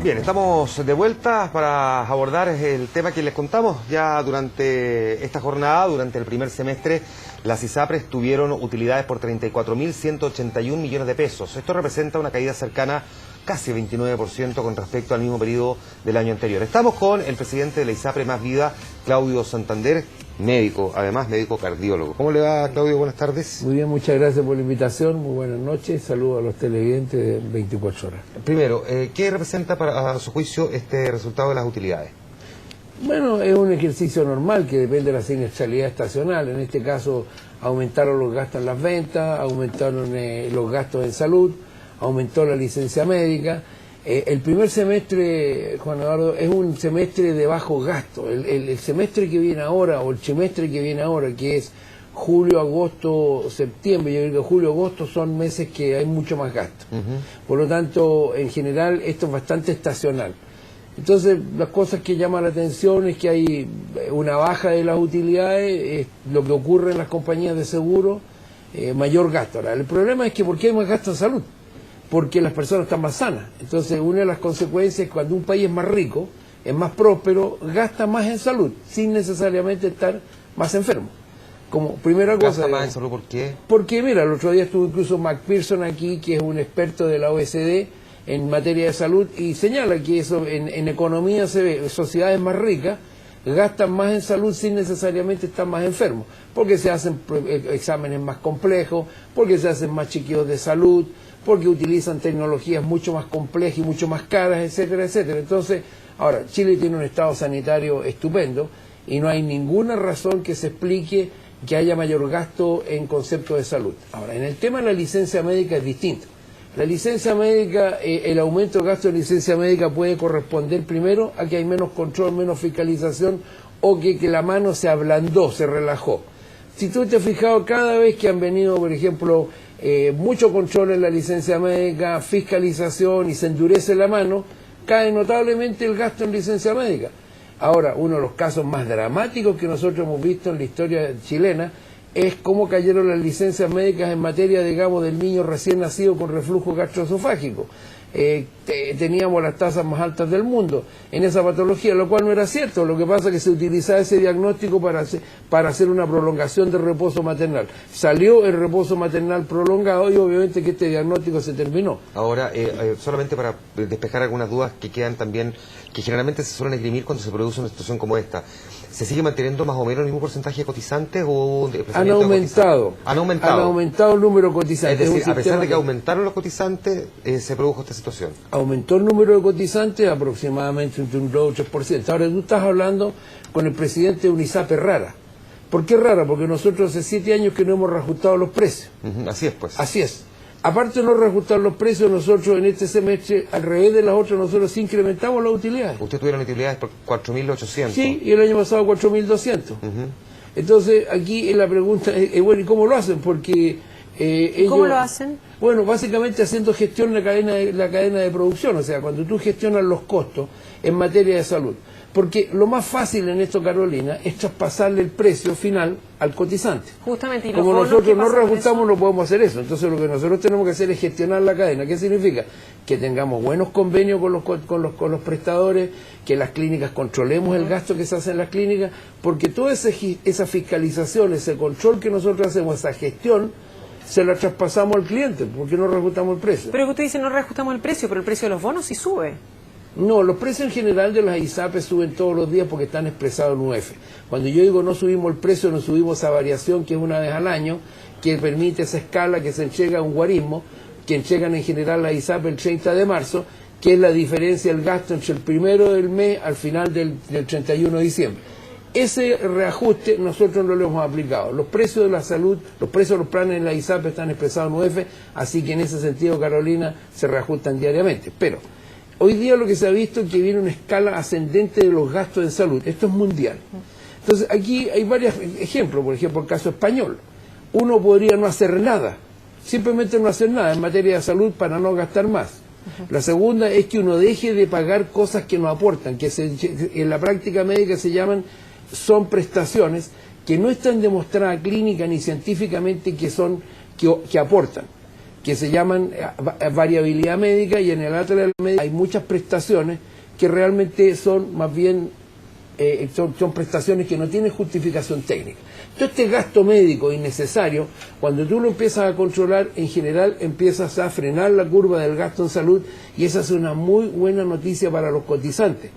Bien, estamos de vuelta para abordar el tema que les contamos ya durante esta jornada. Durante el primer semestre, las ISAPRES tuvieron utilidades por 34.181 millones de pesos. Esto representa una caída cercana casi 29% con respecto al mismo periodo del año anterior. Estamos con el presidente de la ISAPRE Más Vida, Claudio Santander, médico, además médico cardiólogo. ¿Cómo le va, Claudio? Buenas tardes. Muy bien, muchas gracias por la invitación, muy buenas noches, saludos a los televidentes de 24 horas. Primero, ¿qué representa a su juicio este resultado de las utilidades? Bueno, es un ejercicio normal que depende de la siniestralidad estacional. En este caso aumentaron los gastos en las ventas, aumentaron los gastos en salud, aumentó la licencia médica. El primer semestre, Juan Eduardo, es un semestre de bajo gasto. El semestre que viene ahora, o el trimestre que viene ahora, que es julio, agosto, septiembre, yo creo que julio, agosto son meses que hay mucho más gasto. Por lo tanto, en general, esto es bastante estacional. Entonces, las cosas que llaman la atención es que hay una baja de las utilidades, lo que ocurre en las compañías de seguro, mayor gasto. Ahora, el problema es que ¿por qué hay más gasto en salud? Porque las personas están más sanas. Entonces, una de las consecuencias es cuando un país es más rico, es más próspero, gasta más en salud, sin necesariamente estar más enfermo. Como primera cosa. ¿Gasta más en salud por qué? Porque, mira, el otro día estuvo incluso McPherson aquí, que es un experto de la OECD en materia de salud, y señala que eso en economía se ve, sociedades más ricas gastan más en salud sin necesariamente estar más enfermos, porque se hacen exámenes más complejos, porque se hacen más chequeos de salud, porque utilizan tecnologías mucho más complejas y mucho más caras, etcétera, etcétera. Entonces, ahora, Chile tiene un estado sanitario estupendo y no hay ninguna razón que se explique que haya mayor gasto en concepto de salud. Ahora, en el tema de la licencia médica es distinto. La licencia médica, el aumento del gasto de licencia médica puede corresponder primero a que hay menos control, menos fiscalización, o que la mano se ablandó, se relajó. Si tú te has fijado, cada vez que han venido, por ejemplo, mucho control en la licencia médica, fiscalización, y se endurece la mano, cae notablemente el gasto en licencia médica. Ahora, uno de los casos más dramáticos que nosotros hemos visto en la historia chilena es cómo cayeron las licencias médicas en materia, digamos, del niño recién nacido con reflujo gastroesofágico. Teníamos las tasas más altas del mundo en esa patología, lo cual no era cierto. Lo que pasa es que se utilizaba ese diagnóstico para hacer una prolongación del reposo maternal. Salió el reposo maternal prolongado y obviamente que este diagnóstico se terminó. Ahora, solamente para despejar algunas dudas que quedan también, que generalmente se suelen esgrimir cuando se produce una situación como esta. ¿Se sigue manteniendo más o menos el mismo porcentaje de cotizantes o han aumentado? Han aumentado. Han aumentado el número de cotizantes. Es decir, a pesar de que aumentaron los cotizantes, se produjo esta situación. Aumentó el número de cotizantes aproximadamente entre un 2 o 3%. Ahora tú estás hablando con el presidente de UNISAPRE rara. ¿Por qué rara? Porque nosotros hace 7 años que no hemos reajustado los precios. Así es, pues. Así es. Aparte de no reajustar los precios, nosotros en este semestre, al revés de las otras, nosotros incrementamos las utilidades. Ustedes tuvieron utilidades por 4.800. Sí, y el año pasado 4.200. Entonces, aquí la pregunta es, bueno, ¿y cómo lo hacen? Porque ellos, ¿cómo lo hacen? Bueno, básicamente haciendo gestión de la cadena de producción, o sea, cuando tú gestionas los costos en materia de salud. Porque lo más fácil en esto, Carolina, es traspasarle el precio final al cotizante. Justamente, y como nosotros no reajustamos, no podemos hacer eso. Entonces lo que nosotros tenemos que hacer es gestionar la cadena. ¿Qué significa? Que tengamos buenos convenios con los prestadores, que las clínicas controlemos el gasto que se hace en las clínicas, porque toda esa fiscalización, ese control que nosotros hacemos, esa gestión, se la traspasamos al cliente, porque no reajustamos el precio. Pero que usted dice no reajustamos el precio, pero el precio de los bonos sí sube. No, los precios en general de las ISAPRES suben todos los días porque están expresados en UF. Cuando yo digo no subimos el precio, no subimos esa variación que es una vez al año, que permite esa escala que se entrega a un guarismo, que entregan en general las ISAPRES el 30 de marzo, que es la diferencia del gasto entre el primero del mes al final del 31 de diciembre. Ese reajuste nosotros no lo hemos aplicado. Los precios de la salud, los precios de los planes en la ISAPRES están expresados en UF, así que en ese sentido, Carolina, se reajustan diariamente. Pero hoy día lo que se ha visto es que viene una escala ascendente de los gastos en salud. Esto es mundial. Entonces aquí hay varios ejemplos. Por ejemplo, el caso español. Uno podría no hacer nada, simplemente no hacer nada en materia de salud para no gastar más. La segunda es que uno deje de pagar cosas que no aportan, que en la práctica médica se llaman, son prestaciones que no están demostradas clínica ni científicamente que aportan. que se llaman variabilidad médica, y en el área de la médica hay muchas prestaciones que realmente son más bien son prestaciones que no tienen justificación técnica. Entonces este gasto médico innecesario, cuando tú lo empiezas a controlar, en general empiezas a frenar la curva del gasto en salud, y esa es una muy buena noticia para los cotizantes,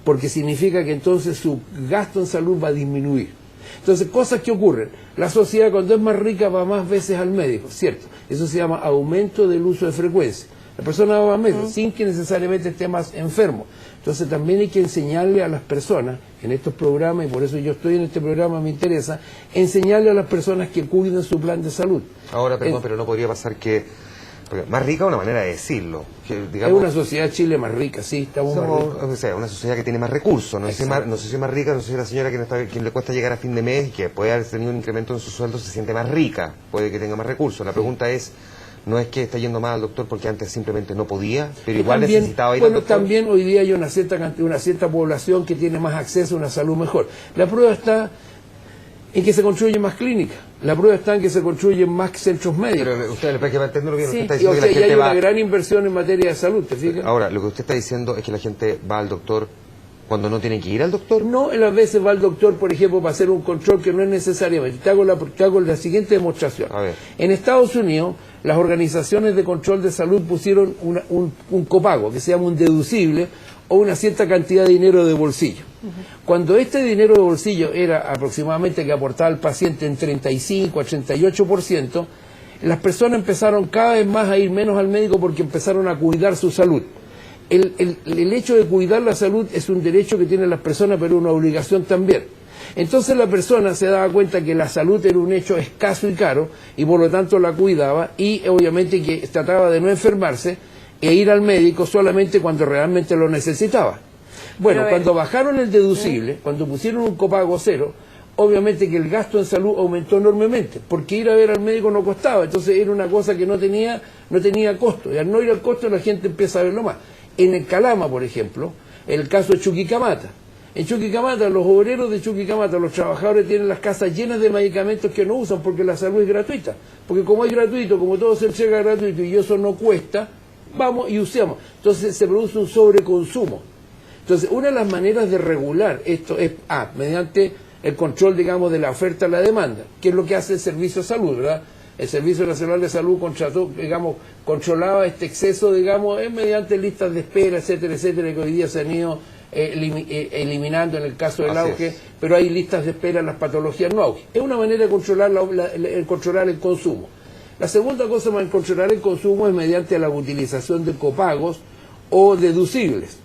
porque significa que entonces su gasto en salud va a disminuir. Entonces, cosas que ocurren. La sociedad, cuando es más rica, va más veces al médico, ¿cierto? Eso se llama aumento del uso de frecuencia. La persona va más veces, sin que necesariamente esté más enfermo. Entonces, también hay que enseñarle a las personas, en estos programas, y por eso yo estoy en este programa, me interesa, enseñarle a las personas que cuiden su plan de salud. Ahora, perdón, pero no podría pasar que... Porque más rica es una manera de decirlo. Que, digamos, es una sociedad Chile más rica, sí, estamos más ricos. O sea, una sociedad que tiene más recursos. No sé si es más rica, no sé si la señora quien le cuesta llegar a fin de mes y que puede haber tenido un incremento en su sueldo se siente más rica, puede que tenga más recursos. La pregunta es, no es que está yendo más al doctor porque antes simplemente no podía, pero igual también, necesitaba ir al doctor. También hoy día hay una cierta población que tiene más acceso a una salud mejor. La prueba está en que se construyen más clínicas. La prueba está en que se construyen más centros médicos. Pero usted, para que entienda bien, sí. Usted está diciendo que la gente hay va... una gran inversión en materia de salud, ¿te fijas? Ahora, lo que usted está diciendo es que la gente va al doctor cuando no tiene que ir al doctor. No, en las veces va al doctor, por ejemplo, para hacer un control que no es necesariamente. Te hago la siguiente demostración. A ver. En Estados Unidos, las organizaciones de control de salud pusieron un copago, que se llama un deducible, o una cierta cantidad de dinero de bolsillo. Cuando este dinero de bolsillo era aproximadamente que aportaba al paciente en 35 a 38%, las personas empezaron cada vez más a ir menos al médico porque empezaron a cuidar su salud. El hecho de cuidar la salud es un derecho que tienen las personas, pero una obligación también. Entonces la persona se daba cuenta que la salud era un hecho escaso y caro, y por lo tanto la cuidaba, y obviamente que trataba de no enfermarse e ir al médico solamente cuando realmente lo necesitaba. Bueno, cuando bajaron el deducible, cuando pusieron un copago cero, obviamente que el gasto en salud aumentó enormemente, porque ir a ver al médico no costaba, entonces era una cosa que no tenía costo, y al no ir al costo la gente empieza a verlo más. En el Calama, por ejemplo, el caso de Chuquicamata. En Chuquicamata, los obreros de Chuquicamata, los trabajadores tienen las casas llenas de medicamentos que no usan porque la salud es gratuita. Porque como es gratuito, como todo se entrega gratuito y eso no cuesta, vamos y usamos. Entonces se produce un sobreconsumo. Entonces, una de las maneras de regular esto es, mediante el control, digamos, de la oferta a la demanda, que es lo que hace el Servicio de Salud, ¿verdad? El Servicio Nacional de Salud controlaba este exceso, digamos, mediante listas de espera, etcétera, etcétera, que hoy día se han ido eliminando en el caso del auge, pero hay listas de espera en las patologías no auge. Es una manera de controlar controlar el consumo. La segunda cosa para controlar el consumo es mediante la utilización de copagos o deducibles,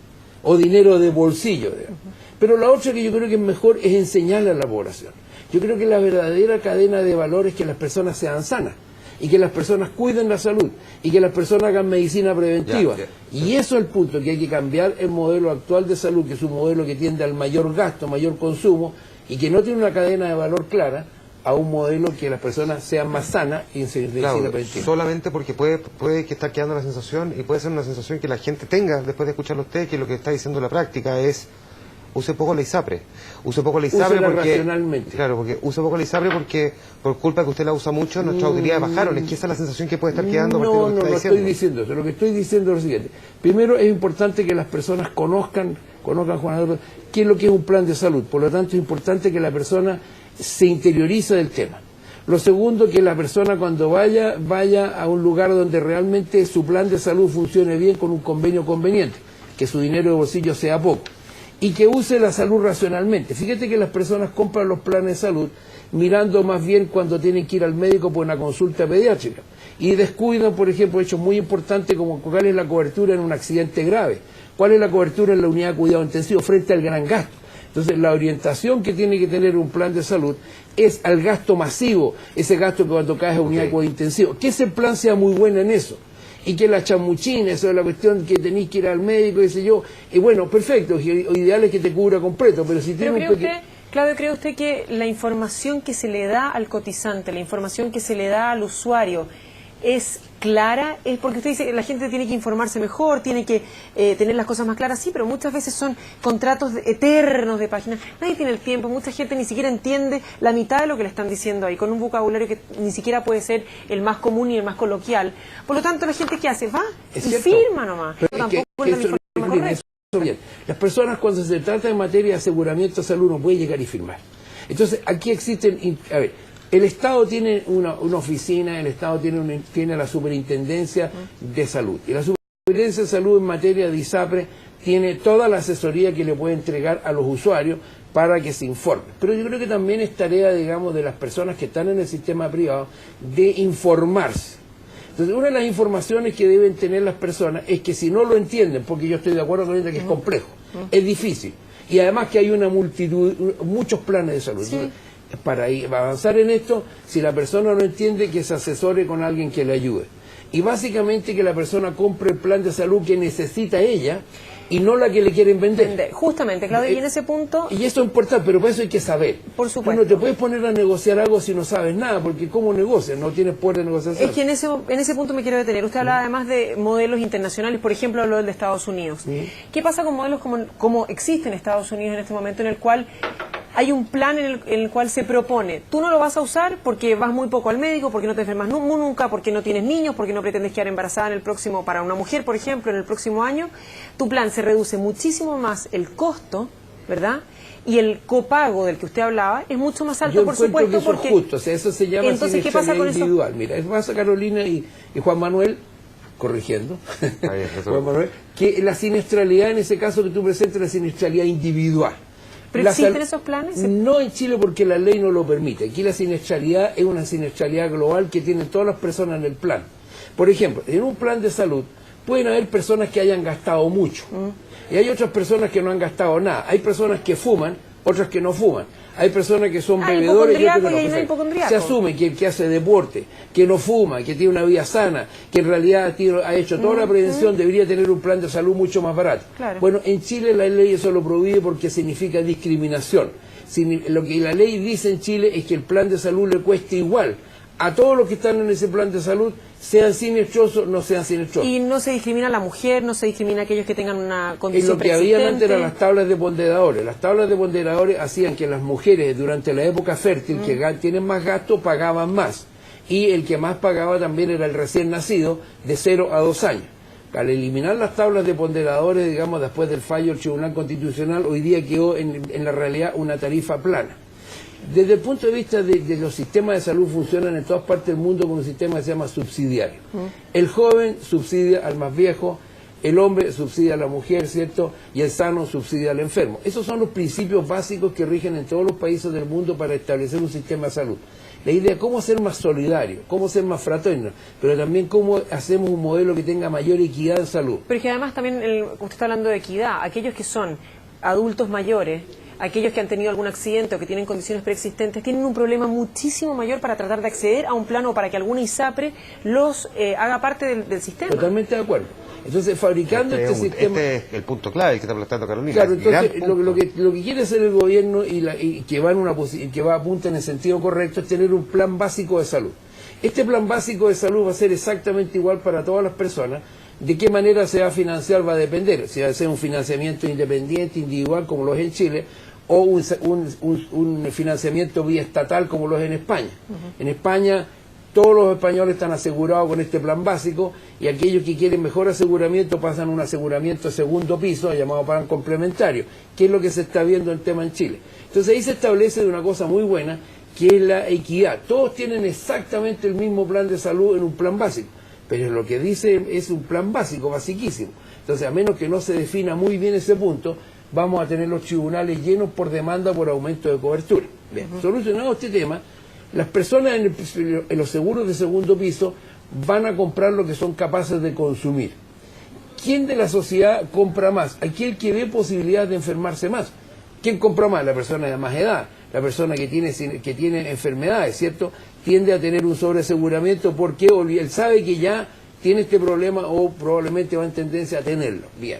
o dinero de bolsillo, digamos. Pero la otra que yo creo que es mejor es enseñarle a la población. Yo creo que la verdadera cadena de valor es que las personas sean sanas, y que las personas cuiden la salud, y que las personas hagan medicina preventiva. Y eso es el punto, que hay que cambiar el modelo actual de salud, que es un modelo que tiende al mayor gasto, mayor consumo, y que no tiene una cadena de valor clara, a un modelo que las personas sean más sanas y en medicina preventiva. Solamente porque puede que está quedando la sensación, y puede ser una sensación que la gente tenga después de escucharlo a usted, que lo que está diciendo la práctica es: use poco la ISAPRE. Use poco la ISAPRE porque... racionalmente. Claro, porque use poco la ISAPRE porque por culpa de que usted la usa mucho, nuestras utilidades bajaron. Es que esa es la sensación que puede estar quedando. No estoy diciendo eso. Lo que estoy diciendo es lo siguiente. Primero, es importante que las personas conozcan, Juan Alberto, qué es lo que es un plan de salud. Por lo tanto, es importante que la persona se interiorice del tema. Lo segundo, que la persona cuando vaya a un lugar donde realmente su plan de salud funcione bien, con un convenio conveniente, que su dinero de bolsillo sea poco, y que use la salud racionalmente. Fíjate que las personas compran los planes de salud mirando más bien cuando tienen que ir al médico por una consulta pediátrica, y descuidan, por ejemplo, hechos muy importantes como cuál es la cobertura en un accidente grave, cuál es la cobertura en la unidad de cuidado intensivo frente al gran gasto. Entonces, la orientación que tiene que tener un plan de salud es al gasto masivo, ese gasto que cuando caes a unidad de cuidado intensivo. Que ese plan sea muy bueno en eso. Y que la chamuchina, eso es la cuestión que tenéis que ir al médico, qué sé yo. Y bueno, perfecto, lo ideal es que te cubra completo, pero si tiene Claudio, ¿cree usted que la información que se le da al cotizante, la información que se le da al usuario, es clara, es porque usted dice que la gente tiene que informarse mejor, tiene que tener las cosas más claras, sí, pero muchas veces son contratos eternos de páginas, nadie tiene el tiempo, mucha gente ni siquiera entiende la mitad de lo que le están diciendo ahí, con un vocabulario que ni siquiera puede ser el más común y el más coloquial. Por lo tanto, la gente, ¿qué hace? Va y firma nomás. Tampoco es la información correcta. Bien. Las personas, cuando se trata de materia de aseguramiento de salud, no pueden llegar y firmar. Entonces, aquí existen, a ver, el Estado tiene una oficina, el Estado tiene la Superintendencia de Salud. Y la Superintendencia de Salud en materia de ISAPRE tiene toda la asesoría que le puede entregar a los usuarios para que se informen. Pero yo creo que también es tarea, digamos, de las personas que están en el sistema privado de informarse. Entonces, una de las informaciones que deben tener las personas es que si no lo entienden, porque yo estoy de acuerdo con ella que es complejo, es difícil, y además que hay una multitud, muchos planes de salud. Sí. Entonces, para avanzar en esto, si la persona no entiende, que se asesore con alguien que le ayude. Y básicamente que la persona compre el plan de salud que necesita ella y no la que le quieren vender. Justamente, Claudia, y en ese punto... Y eso es importante, pero para eso hay que saber. Por supuesto. Tú no te puedes poner a negociar algo si no sabes nada, porque ¿cómo negocias? No tienes poder de negociación. Es que en ese punto me quiero detener. Usted hablaba además de modelos internacionales, por ejemplo, habló del de Estados Unidos. ¿Qué pasa con modelos como existe en Estados Unidos en este momento, en el cual hay un plan en el cual se propone, tú no lo vas a usar porque vas muy poco al médico, porque no te enfermas nunca, porque no tienes niños, porque no pretendes quedar embarazada en el próximo, para una mujer, por ejemplo, en el próximo año? Tu plan se reduce muchísimo más el costo, ¿verdad? Y el copago del que usted hablaba es mucho más alto, por supuesto, que eso porque... es justo, o sea, eso se llama entonces, ¿qué pasa con individual. eso? Mira, pasa Carolina y Juan Manuel, corrigiendo, Juan Manuel, que la siniestralidad en ese caso que tú presentas es la siniestralidad individual. ¿Pero existen esos planes? No en Chile, porque la ley no lo permite. Aquí la siniestralidad es una siniestralidad global que tienen todas las personas en el plan. Por ejemplo, en un plan de salud pueden haber personas que hayan gastado mucho y hay otras personas que no han gastado nada. Hay personas que fuman, otras que no fuman. Hay personas que son bebedores y otros que no. Se asume que el que hace deporte, que no fuma, que tiene una vida sana, que en realidad ha hecho toda la prevención, debería tener un plan de salud mucho más barato. Claro. Bueno, en Chile la ley eso lo prohíbe porque significa discriminación. Lo que la ley dice en Chile es que el plan de salud le cueste igual a todos los que están en ese plan de salud, sean siniestriosos, no sean siniestriosos. Y no se discrimina a la mujer, no se discrimina a aquellos que tengan una condición lo que había antes eran las tablas de ponderadores. Las tablas de ponderadores hacían que las mujeres durante la época fértil, que tienen más gasto, pagaban más. Y el que más pagaba también era el recién nacido, de 0 a 2 años. Al eliminar las tablas de ponderadores, digamos, después del fallo del Tribunal Constitucional, hoy día quedó en la realidad una tarifa plana. Desde el punto de vista de los sistemas de salud, funcionan en todas partes del mundo con un sistema que se llama subsidiario. El joven subsidia al más viejo, el hombre subsidia a la mujer, ¿cierto? Y el sano subsidia al enfermo. Esos son los principios básicos que rigen en todos los países del mundo para establecer un sistema de salud. La idea es cómo ser más solidario, cómo ser más fraterno, pero también cómo hacemos un modelo que tenga mayor equidad en salud. Pero es que además también, usted está hablando de equidad, aquellos que son adultos mayores, aquellos que han tenido algún accidente o que tienen condiciones preexistentes, tienen un problema muchísimo mayor para tratar de acceder a un plan o para que alguna ISAPRE los haga parte del sistema. Totalmente de acuerdo. Entonces, fabricando este sistema... Este es el punto clave, el que está planteando Carolina. Claro, entonces, lo que quiere hacer el gobierno y que va apunta en el sentido correcto es tener un plan básico de salud. Este plan básico de salud va a ser exactamente igual para todas las personas. ¿De qué manera se va a financiar? Va a depender. Si va a ser un financiamiento independiente, individual, como lo es en Chile, o un financiamiento vía estatal, como lo es en España. En España, todos los españoles están asegurados con este plan básico, y aquellos que quieren mejor aseguramiento pasan a un aseguramiento de segundo piso, llamado plan complementario, que es lo que se está viendo en tema en Chile. Entonces ahí se establece de una cosa muy buena, que es la equidad. Todos tienen exactamente el mismo plan de salud en un plan básico, pero lo que dice es un plan básico, basiquísimo. Entonces, a menos que no se defina muy bien ese punto, vamos a tener los tribunales llenos por demanda por aumento de cobertura. Bien, solucionado este tema, las personas en los seguros de segundo piso van a comprar lo que son capaces de consumir. ¿Quién de la sociedad compra más? Aquel que ve posibilidades de enfermarse más. ¿Quién compra más? La persona de más edad, la persona que tiene enfermedades, ¿cierto? Tiende a tener un sobreaseguramiento porque él sabe que ya tiene este problema o probablemente va en tendencia a tenerlo. Bien.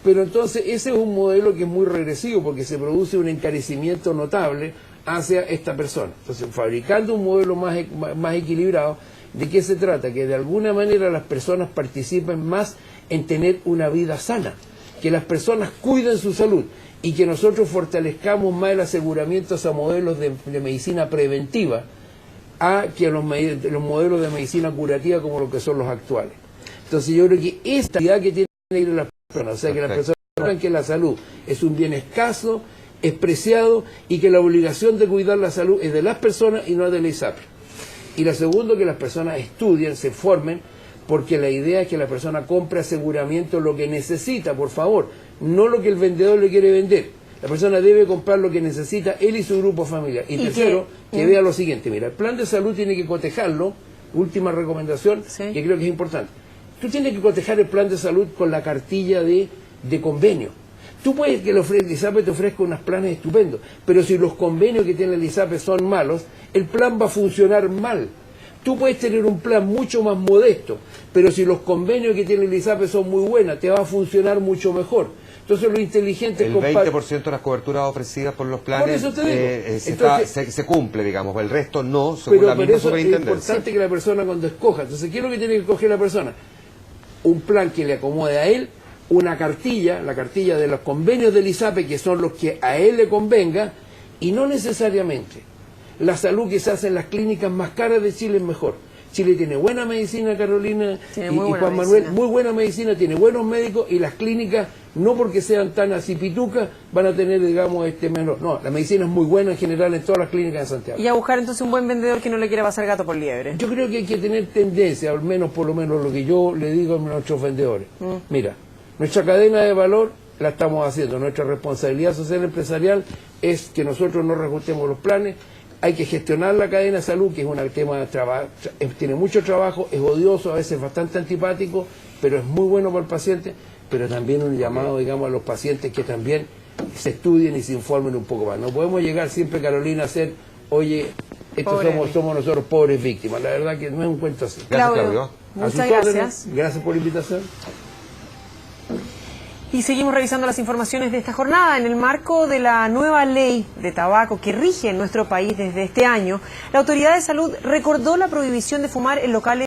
Pero entonces ese es un modelo que es muy regresivo porque se produce un encarecimiento notable hacia esta persona. Entonces, fabricando un modelo más equilibrado, ¿De qué se trata? Que de alguna manera las personas participen más en tener una vida sana, que las personas cuiden su salud y que nosotros fortalezcamos más el aseguramiento a modelos de medicina preventiva a que los modelos de medicina curativa como lo que son los actuales. Entonces yo creo que esta idea que tienen que ir las personas, o sea, que las personas sepan que la salud es un bien escaso, es preciado y que la obligación de cuidar la salud es de las personas y no de la ISAPRE. Y lo segundo, que las personas estudien, se formen, porque la idea es que la persona compre aseguramiento lo que necesita, por favor, no lo que el vendedor le quiere vender. La persona debe comprar lo que necesita él y su grupo familiar. Y tercero, que vea lo siguiente, mira, el plan de salud tiene que cotejarlo, última recomendación, que creo que es importante. Tú tienes que cotejar el plan de salud con la cartilla de convenio. Tú puedes que el ISAPRE te ofrezca unos planes estupendos, pero si los convenios que tiene el ISAPRE son malos, el plan va a funcionar mal. Tú puedes tener un plan mucho más modesto, pero si los convenios que tiene el ISAPRE son muy buenos, te va a funcionar mucho mejor. Entonces lo inteligente es... El 20% de las coberturas ofrecidas por los planes por eso te digo. Se cumple, digamos, el resto no, según la misma superintendencia. Es importante que la persona cuando escoja, entonces, ¿qué es lo que tiene que escoger la persona? Un plan que le acomode a él, una cartilla, la cartilla de los convenios del ISAPRE, que son los que a él le convenga, y no necesariamente la salud que se hace en las clínicas más caras de Chile es mejor. Chile tiene buena medicina, Carolina y Juan Manuel, muy buena medicina, tiene buenos médicos, y las clínicas, no porque sean tan así pitucas, van a tener, digamos, menos. No, la medicina es muy buena en general en todas las clínicas de Santiago. Y a buscar entonces un buen vendedor que no le quiera pasar gato por liebre. Yo creo que hay que tener tendencia, al menos por lo menos lo que yo le digo a nuestros vendedores. Mira, nuestra cadena de valor la estamos haciendo, nuestra responsabilidad social empresarial es que nosotros no reajustemos los planes. Hay que gestionar la cadena de salud, que es un tema de trabajo, tiene mucho trabajo, es odioso, a veces bastante antipático, pero es muy bueno para el paciente, pero también un llamado, digamos, a los pacientes que también se estudien y se informen un poco más. No podemos llegar siempre, Carolina, a ser, oye, estos somos nosotros pobres víctimas. La verdad que no es un cuento así. Gracias, Claudio. Muchas gracias. Gracias por la invitación. Y seguimos revisando las informaciones de esta jornada. En el marco de la nueva ley de tabaco que rige en nuestro país desde este año, la Autoridad de Salud recordó la prohibición de fumar en locales